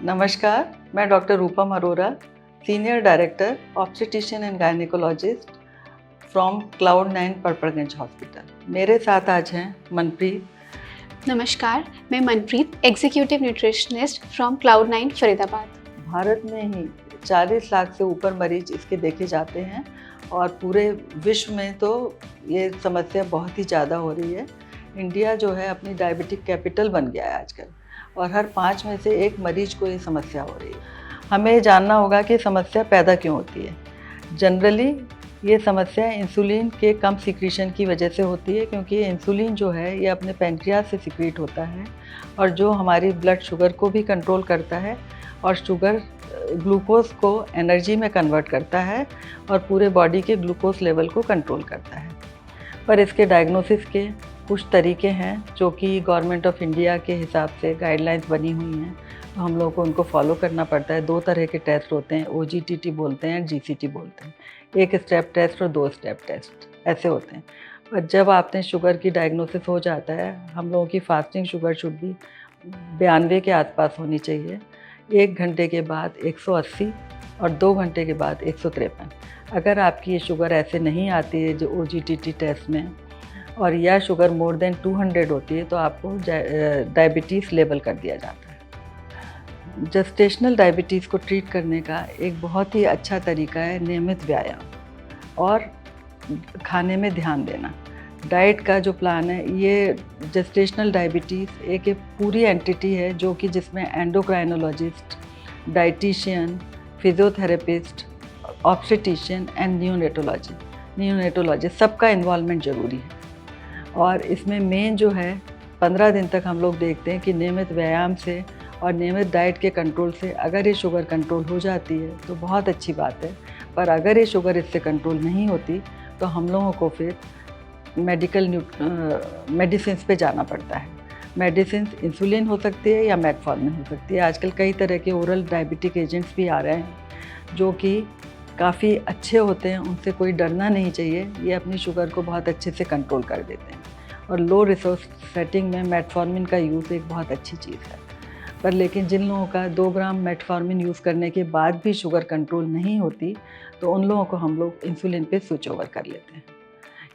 नमस्कार, मैं doctor Rupam Arora, senior director obstetrician and gynaecologist from Cloud nine Patparganj hospital. मेरे साथ आज हैं मनप्रीत। नमस्कार, मैं Manpreet, executive nutritionist from Cloud nine Faridabad. Bharat में ही 40 लाख से ऊपर मरीज इसके देखे जाते हैं और पूरे विश्व में तो ये समस्या बहुत ही ज़्यादा हो रही है। इंडिया जो है अपनी डायबिटिक कैपिटल बन गया है आजकल और हर 5 में से 1 मरीज को ये समस्या हो रही है। हमें ये जानना होगा कि समस्या पैदा क्यों होती है। जनरली ये समस्या इंसुलिन के कम सिक्रीशन की वजह से होती है, क्योंकि इंसुलिन जो है ये अपने पैंक्रियाज से सिक्रीट होता है और जो हमारी ब्लड शुगर को भी कंट्रोल करता है और शुगर ग्लूकोज को एनर्जी में कन्वर्ट करता है और पूरे बॉडी के ग्लूकोज लेवल को कंट्रोल करता है। पर इसके डायग्नोसिस के कुछ तरीके हैं जो कि गवर्नमेंट ऑफ इंडिया के हिसाब से गाइडलाइंस बनी हुई हैं, तो हम लोगों को उनको फॉलो करना पड़ता है। 2 तरह के टेस्ट होते हैं, OGTT बोलते हैं, GCT बोलते हैं। 1 स्टेप टेस्ट और 2 स्टेप टेस्ट ऐसे होते हैं। पर जब आपने शुगर की डायग्नोसिस हो जाता है, हम लोगों की फास्टिंग शुगर शुड भी 92 के आसपास होनी चाहिए। 1 घंटे के बाद 180 और 2 घंटे के बाद 153। अगर आपकी ये शुगर ऐसे नहीं आती है जो OGTT टेस्ट में, और या शुगर मोर देन 200 होती है, तो आपको डायबिटीज़ लेबल कर दिया जाता है। जेस्टेशनल डायबिटीज़ को ट्रीट करने का एक बहुत ही अच्छा तरीका है नियमित व्यायाम और खाने में ध्यान देना। डाइट का जो प्लान है, ये जेस्टेशनल डायबिटीज़ एक पूरी एंटिटी है जो कि जिसमें endocrinologist, dietitian, physiotherapist, obstetrician and neonatologist सबका इन्वॉल्वमेंट ज़रूरी है। और इसमें मेन जो है 15 दिन तक हम लोग देखते हैं कि नियमित व्यायाम से और नियमित डाइट के कंट्रोल से अगर ये शुगर कंट्रोल हो जाती है तो बहुत अच्छी बात है। पर अगर ये शुगर इससे कंट्रोल नहीं होती तो हम लोगों को फिर मेडिसिन पे जाना पड़ता है। मेडिसिन इंसुलिन हो सकती है या मेटफॉर्मिन हो सकती है। आजकल कई तरह के ओरल डायबिटिक एजेंट्स भी आ रहे हैं जो कि काफ़ी अच्छे होते हैं, उनसे कोई डरना नहीं चाहिए। ये अपनी शुगर को बहुत अच्छे से कंट्रोल कर देते हैं और लो रिसोर्स सेटिंग में मेटफॉर्मिन का यूज़ एक बहुत अच्छी चीज़ है। पर लेकिन जिन लोगों का 2 ग्राम मेटफॉर्मिन यूज़ करने के बाद भी शुगर कंट्रोल नहीं होती, तो उन लोगों को हम लोग इंसुलिन पे स्विच ओवर कर लेते हैं।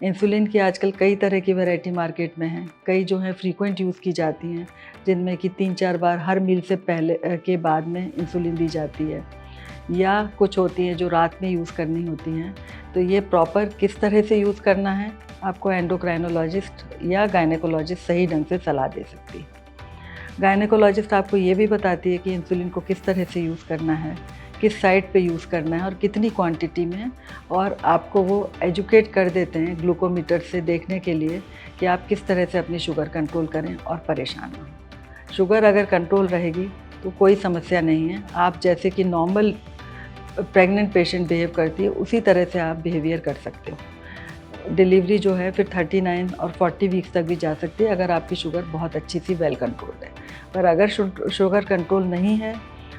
इंसुलिन की आजकल कई तरह की वैरायटी मार्केट में है। कई जो हैं फ्रीक्वेंट यूज़ की जाती हैं, जिनमें कि 3-4 बार हर मील से पहले के बाद में इंसुलिन दी जाती है, या कुछ होती हैं जो रात में यूज़ करनी होती हैं। तो ये प्रॉपर किस तरह से यूज़ करना है, आपको एंडोक्राइनोलॉजिस्ट या गायनेकोलॉजिस्ट सही ढंग से सलाह दे सकती है। गायनेकोलॉजिस्ट आपको ये भी बताती है कि इंसुलिन को किस तरह से यूज़ करना है, किस साइट पे यूज़ करना है और कितनी क्वांटिटी में, और आपको वो एजुकेट कर देते हैं ग्लूकोमीटर से देखने के लिए कि आप किस तरह से अपनी शुगर कंट्रोल करें और परेशान ना हो। शुगर अगर कंट्रोल रहेगी तो कोई समस्या नहीं है। आप जैसे कि नॉर्मल प्रेग्नेंट पेशेंट बिहेव करती है, उसी तरह से आप बिहेवियर कर सकते हो। डिलीवरी जो है फिर 39 और 40 वीक्स तक भी जा सकती है अगर आपकी शुगर बहुत अच्छी सी वेल कंट्रोल्ड है। पर अगर शुगर कंट्रोल नहीं है,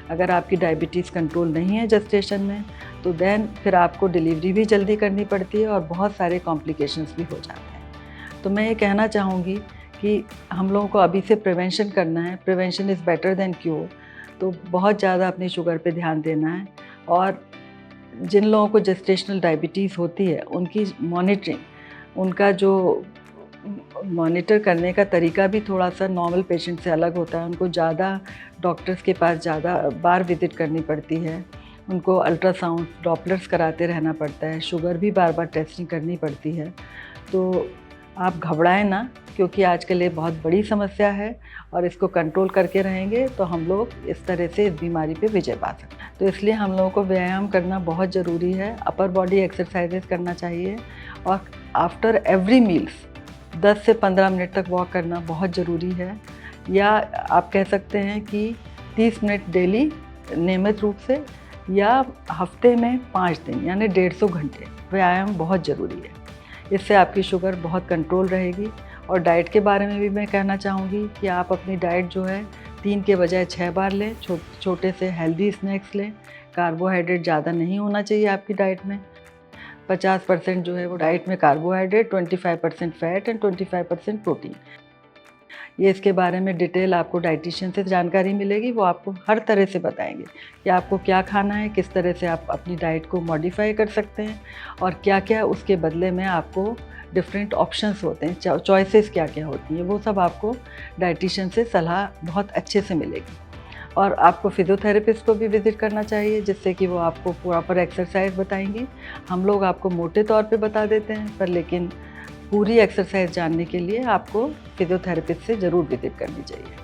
अगर आपकी डायबिटीज़ कंट्रोल नहीं है जेस्टेशन में, तो देन फिर आपको डिलीवरी भी जल्दी करनी पड़ती है और बहुत सारे कॉम्प्लिकेशंस भी हो जाते हैं। तो मैं ये कहना चाहूँगी कि हम लोगों को अभी से प्रिवेंशन करना है। Prevention is better than cure. तो बहुत ज़्यादा अपनी शुगर पे ध्यान देना है। और जिन लोगों को जेस्टेशनल डायबिटीज़ होती है, उनकी मॉनिटरिंग, उनका जो मॉनिटर करने का तरीका भी थोड़ा सा नॉर्मल पेशेंट से अलग होता है। उनको ज़्यादा डॉक्टर्स के पास ज़्यादा बार विज़िट करनी पड़ती है, उनको अल्ट्रासाउंड, डॉपलर्स कराते रहना पड़ता है, शुगर भी बार बार टेस्टिंग करनी पड़ती है। तो आप घबराएं ना, क्योंकि आजकल ये बहुत बड़ी समस्या है और इसको कंट्रोल करके रहेंगे तो हम लोग इस तरह से इस बीमारी पे विजय पा सकते हैं। तो इसलिए हम लोगों को व्यायाम करना बहुत ज़रूरी है। अपर बॉडी एक्सरसाइजेस करना चाहिए और आफ्टर एवरी मील्स 10 से 15 मिनट तक वॉक करना बहुत ज़रूरी है। या आप कह सकते हैं कि 30 मिनट डेली नियमित रूप से, या हफ्ते में 5 दिन यानी 150 घंटे व्यायाम बहुत ज़रूरी है। इससे आपकी शुगर बहुत कंट्रोल रहेगी। और डाइट के बारे में भी मैं कहना चाहूँगी कि आप अपनी डाइट जो है 3 के बजाय 6 बार लें। छोटे से हेल्दी स्नैक्स लें। कार्बोहाइड्रेट ज़्यादा नहीं होना चाहिए आपकी डाइट में। 50% जो है वो डाइट में कार्बोहाइड्रेट, 25% फैट एंड 25% प्रोटीन। ये इसके बारे में डिटेल आपको डाइटिशियन से जानकारी मिलेगी, वो आपको हर तरह से बताएंगे कि आपको क्या खाना है, किस तरह से आप अपनी डाइट को मॉडिफाई कर सकते हैं और क्या क्या उसके बदले में आपको डिफरेंट ऑप्शंस होते हैं, चॉइसेस क्या क्या होती हैं, वो सब आपको डाइटिशियन से सलाह बहुत अच्छे से मिलेगी। और आपको फिजियोथेरेपिस्ट को भी विज़िट करना चाहिए, जिससे कि वो आपको प्रॉपर एक्सरसाइज बताएंगी। हम लोग आपको मोटे तौर पे बता देते हैं, पर लेकिन पूरी एक्सरसाइज जानने के लिए आपको फिजियोथेरेपिस्ट से ज़रूर विज़िट करनी चाहिए।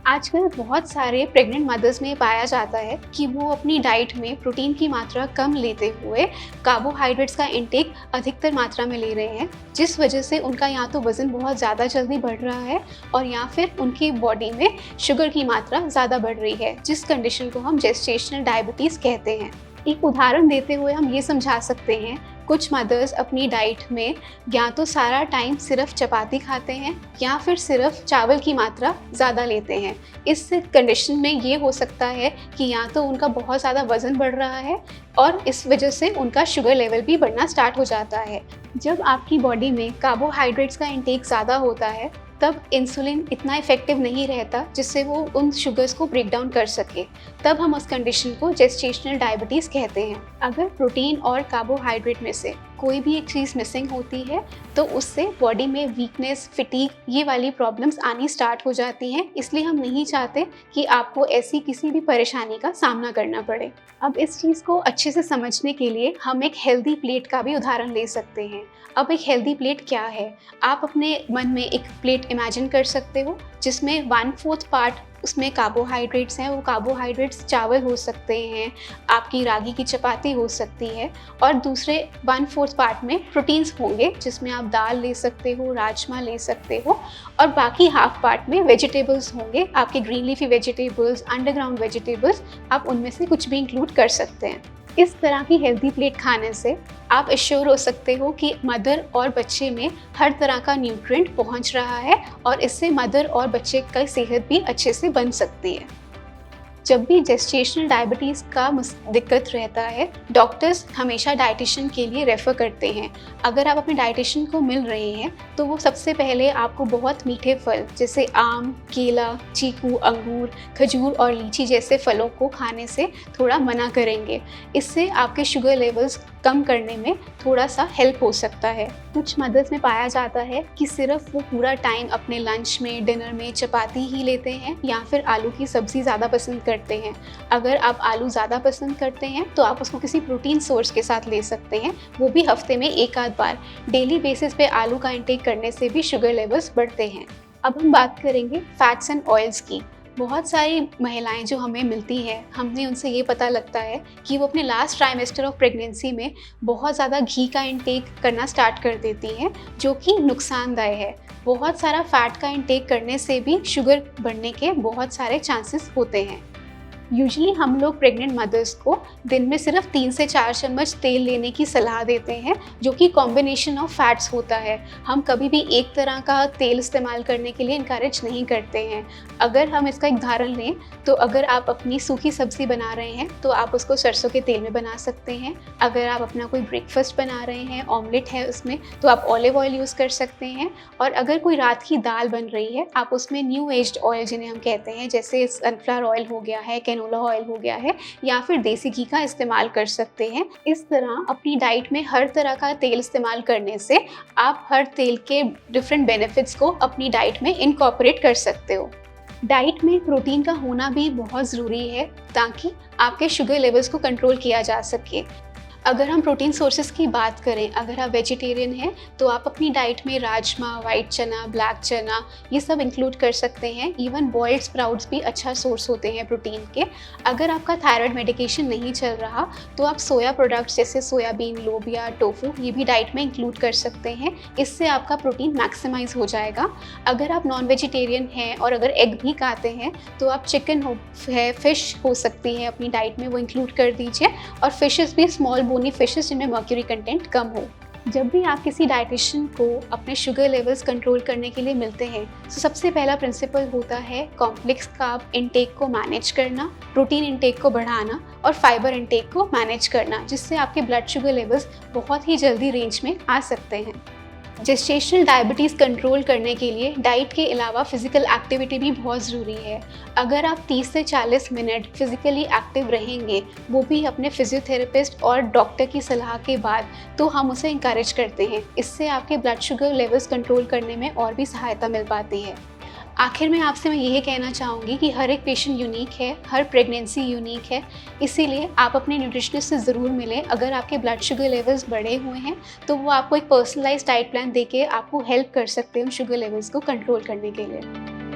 आजकल बहुत सारे प्रेग्नेंट मदर्स में पाया जाता है कि वो अपनी डाइट में प्रोटीन की मात्रा कम लेते हुए कार्बोहाइड्रेट्स का इंटेक अधिकतर मात्रा में ले रहे हैं, जिस वजह से उनका या तो वज़न बहुत ज़्यादा जल्दी बढ़ रहा है और या फिर उनकी बॉडी में शुगर की मात्रा ज़्यादा बढ़ रही है, जिस कंडीशन को हम जेस्टेशनल डायबिटीज़ कहते हैं। एक उदाहरण देते हुए हम ये समझा सकते हैं, कुछ मदर्स अपनी डाइट में या तो सारा टाइम सिर्फ चपाती खाते हैं या फिर सिर्फ चावल की मात्रा ज़्यादा लेते हैं। इस कंडीशन में ये हो सकता है कि या तो उनका बहुत ज़्यादा वज़न बढ़ रहा है और इस वजह से उनका शुगर लेवल भी बढ़ना स्टार्ट हो जाता है। जब आपकी बॉडी में कार्बोहाइड्रेट्स का इंटेक ज़्यादा होता है तब इंसुलिन इतना इफ़ेक्टिव नहीं रहता जिससे वो उन शुगर्स को ब्रेक डाउन कर सके, तब हम उस कंडीशन को जेस्टेशनल डायबिटीज़ कहते हैं। अगर प्रोटीन और कार्बोहाइड्रेट में से कोई भी एक चीज़ मिसिंग होती है तो उससे बॉडी में वीकनेस, फिटीग ये वाली प्रॉब्लम्स आनी स्टार्ट हो जाती हैं। इसलिए हम नहीं चाहते कि आपको ऐसी किसी भी परेशानी का सामना करना पड़े। अब इस चीज़ को अच्छे से समझने के लिए हम एक हेल्दी प्लेट का भी उदाहरण ले सकते हैं। अब एक हेल्दी प्लेट क्या है? आप अपने मन में एक प्लेट इमेजिन कर सकते हो जिसमें 1/4 पार्ट उसमें कार्बोहाइड्रेट्स हैं। वो कार्बोहाइड्रेट्स चावल हो सकते हैं, आपकी रागी की चपाती हो सकती है, और दूसरे 1/4 पार्ट में प्रोटीन्स होंगे जिसमें आप दाल ले सकते हो, राजमा ले सकते हो, और बाकी हाफ पार्ट में वेजिटेबल्स होंगे, आपके green leafy vegetables, underground vegetables, आप उनमें से कुछ भी इंक्लूड कर सकते हैं। इस तरह की हेल्दी प्लेट खाने से आप एश्योर हो सकते हो कि मदर और बच्चे में हर तरह का न्यूट्रिएंट पहुंच रहा है और इससे मदर और बच्चे की सेहत भी अच्छे से बन सकती है। जब भी जेस्टेशनल डायबिटीज़ का दिक्कत रहता है, डॉक्टर्स हमेशा डाइटिशियन के लिए रेफ़र करते हैं। अगर आप अपने डाइटिशियन को मिल रहे हैं तो वो सबसे पहले आपको बहुत मीठे फल जैसे आम, केला, चीकू, अंगूर, खजूर और लीची जैसे फलों को खाने से थोड़ा मना करेंगे। इससे आपके शुगर लेवल्स कम करने में थोड़ा सा हेल्प हो सकता है। कुछ मदर्स में पाया जाता है कि सिर्फ वो पूरा टाइम अपने लंच में, डिनर में चपाती ही लेते हैं या फिर आलू की सब्ज़ी ज़्यादा पसंद करते हैं। अगर आप आलू ज़्यादा पसंद करते हैं तो आप उसको किसी प्रोटीन सोर्स के साथ ले सकते हैं, वो भी हफ्ते में एक आध बार। डेली बेसिस पे आलू का इंटेक करने से भी शुगर लेवल्स बढ़ते हैं। अब हम बात करेंगे फैट्स एंड ऑयल्स की। बहुत सारी महिलाएं जो हमें मिलती हैं, हमने उनसे ये पता लगता है कि वो अपने लास्ट ट्राइमेस्टर ऑफ प्रेगनेंसी में बहुत ज़्यादा घी का इंटेक करना स्टार्ट कर देती हैं, जो कि नुकसानदायक है। बहुत सारा फैट का इंटेक करने से भी शुगर बढ़ने के बहुत सारे चांसेस होते हैं। यूजुअली हम लोग प्रेग्नेंट मदर्स को दिन में सिर्फ 3 से 4 चम्मच तेल लेने की सलाह देते हैं, जो कि कॉम्बिनेशन ऑफ फैट्स होता है। हम कभी भी एक तरह का तेल इस्तेमाल करने के लिए इनकरेज नहीं करते हैं। अगर हम इसका एक उदाहरण लें तो अगर आप अपनी सूखी सब्ज़ी बना रहे हैं तो आप उसको सरसों के तेल में बना सकते हैं। अगर आप अपना कोई ब्रेकफास्ट बना रहे हैं, ऑमलेट है उसमें, तो आप ऑलिव ऑयल यूज़ कर सकते हैं। और अगर कोई रात की दाल बन रही है, आप उसमें न्यू एज्ड ऑयल जिन्हें हम कहते हैं, जैसे सनफ्लावर ऑयल हो गया है, कैनोला ऑयल हो गया है, या फिर देसी घी का इस्तेमाल कर सकते हैं। इस तरह अपनी डाइट में हर तरह का तेल इस्तेमाल करने से आप हर तेल के डिफरेंट बेनिफिट्स को अपनी डाइट में इनकॉर्पोरेट कर सकते हो। डाइट में प्रोटीन का होना भी बहुत ज़रूरी है ताकि आपके शुगर लेवल्स को कंट्रोल किया जा सके। अगर हम प्रोटीन सोर्सेज की बात करें, अगर आप वेजिटेरियन हैं तो आप अपनी डाइट में राजमा, वाइट चना, ब्लैक चना ये सब इंक्लूड कर सकते हैं। इवन बॉइल्ड स्प्राउट्स भी अच्छा सोर्स होते हैं प्रोटीन के। अगर आपका थायराइड मेडिकेशन नहीं चल रहा तो आप सोया प्रोडक्ट्स जैसे सोयाबीन, लोबिया, टोफू ये भी डाइट में इंक्लूड कर सकते हैं। इससे आपका प्रोटीन मैक्सिमाइज हो जाएगा। अगर आप नॉन वेजिटेरियन हैं और अगर एग भी खाते हैं तो आप चिकन है, फ़िश हो सकती है अपनी डाइट में, वो इंक्लूड कर दीजिए। और फिशेस भी स्मॉल बोनी फिशेस जिनमें मर्क्यूरी कंटेंट कम हो। जब भी आप किसी डाइटिशियन को अपने शुगर लेवल्स कंट्रोल करने के लिए मिलते हैं तो सबसे पहला प्रिंसिपल होता है कॉम्प्लेक्स कार्ब इंटेक को मैनेज करना, प्रोटीन इंटेक को बढ़ाना और फाइबर इंटेक को मैनेज करना, जिससे आपके ब्लड शुगर लेवल्स बहुत ही जल्दी रेंज में आ सकते हैं। जेस्टेशनल डायबिटीज़ कंट्रोल करने के लिए डाइट के अलावा फिज़िकल एक्टिविटी भी बहुत ज़रूरी है। अगर आप 30 से 40 मिनट फिज़िकली एक्टिव रहेंगे, वो भी अपने फिजियोथेरेपिस्ट और डॉक्टर की सलाह के बाद, तो हम उसे इंकरेज करते हैं। इससे आपके ब्लड शुगर लेवल्स कंट्रोल करने में और भी सहायता मिल पाती है। आखिर में आपसे मैं यही कहना चाहूँगी कि हर एक पेशेंट यूनिक है, हर प्रेगनेंसी यूनिक है, इसीलिए आप अपने न्यूट्रिशनिस्ट से ज़रूर मिलें। अगर आपके ब्लड शुगर लेवल्स बढ़े हुए हैं, तो वो आपको एक पर्सनलाइज्ड डाइट प्लान देके आपको हेल्प कर सकते हैं उन शुगर लेवल्स को कंट्रोल करने के लिए।